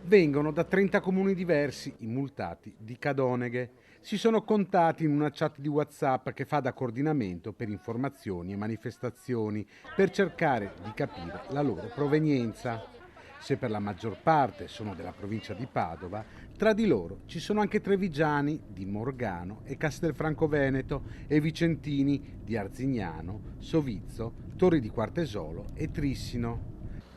Vengono da 30 comuni diversi i multati di Cadoneghe. Si sono contati in una chat di WhatsApp che fa da coordinamento per informazioni e manifestazioni per cercare di capire la loro provenienza. Se per la maggior parte sono della provincia di Padova, tra di loro ci sono anche trevigiani di Morgano e Castelfranco Veneto e vicentini di Arzignano, Sovizzo, Torri di Quartesolo e Trissino.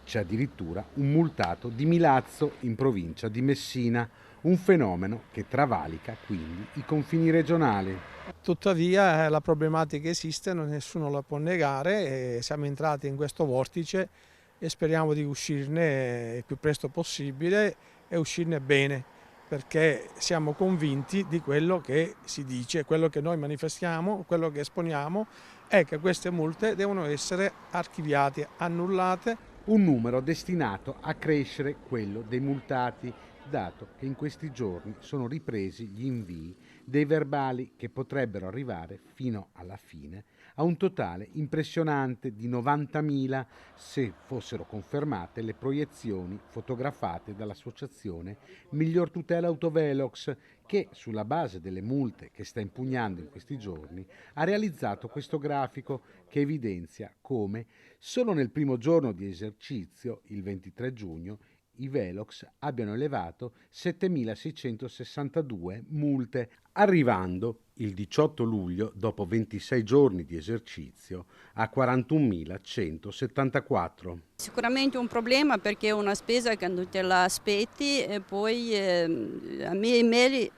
C'è addirittura un multato di Milazzo in provincia di Messina, un fenomeno che travalica quindi i confini regionali. Tuttavia la problematica esiste, nessuno la può negare e siamo entrati in questo vortice e speriamo di uscirne il più presto possibile e uscirne bene, perché siamo convinti di quello che si dice, quello che noi manifestiamo, quello che esponiamo è che queste multe devono essere archiviate, annullate. Un numero destinato a crescere quello dei multati, dato che in questi giorni sono ripresi gli invii dei verbali che potrebbero arrivare fino alla fine a un totale impressionante di 90.000 se fossero confermate le proiezioni fotografate dall'associazione Miglior Tutela Autovelox che, sulla base delle multe che sta impugnando in questi giorni, ha realizzato questo grafico che evidenzia come solo nel primo giorno di esercizio, il 23 giugno, i Velox abbiano elevato 7.662 multe, arrivando il 18 luglio, dopo 26 giorni di esercizio, a 41.174. Sicuramente un problema perché è una spesa che non te la aspetti e poi le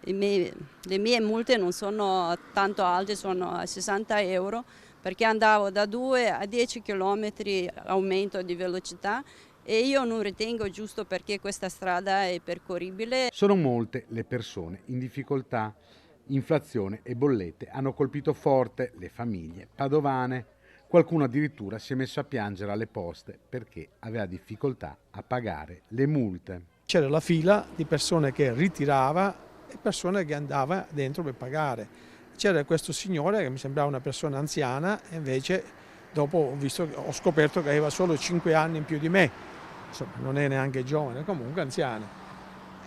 mie multe non sono tanto alte, sono a 60 euro perché andavo da 2 a 10 km aumento di velocità e io non ritengo giusto perché questa strada è percorribile. Sono molte le persone in difficoltà. Inflazione e bollette hanno colpito forte le famiglie padovane. Qualcuno addirittura si è messo a piangere alle poste perché aveva difficoltà a pagare le multe. C'era la fila di persone che ritirava e persone che andava dentro per pagare. C'era questo signore che mi sembrava una persona anziana e invece dopo ho scoperto che aveva solo 5 anni in più di me, insomma non è neanche giovane, comunque anziana.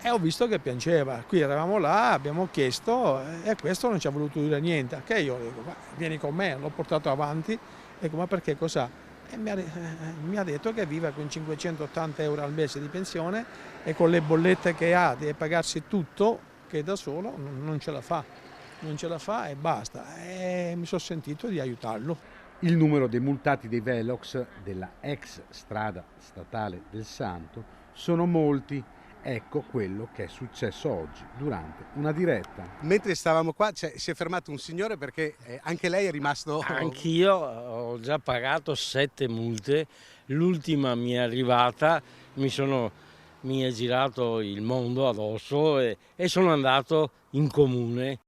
E ho visto che piangeva, qui eravamo là, abbiamo chiesto e questo non ci ha voluto dire niente. Che io dico, ma vieni con me, l'ho portato avanti, dico ma perché cos'ha? E mi ha detto che vive con 580 euro al mese di pensione e con le bollette che ha deve pagarsi tutto, che da solo non ce la fa, non ce la fa e basta. E mi sono sentito di aiutarlo. Il numero dei multati dei Velox della ex strada statale del Santo sono molti. Ecco quello che è successo oggi durante una diretta. Mentre stavamo qua si è fermato un signore perché anche lei è rimasto... Anch'io ho già pagato 7 multe, l'ultima mi è arrivata, mi è girato il mondo addosso e sono andato in comune.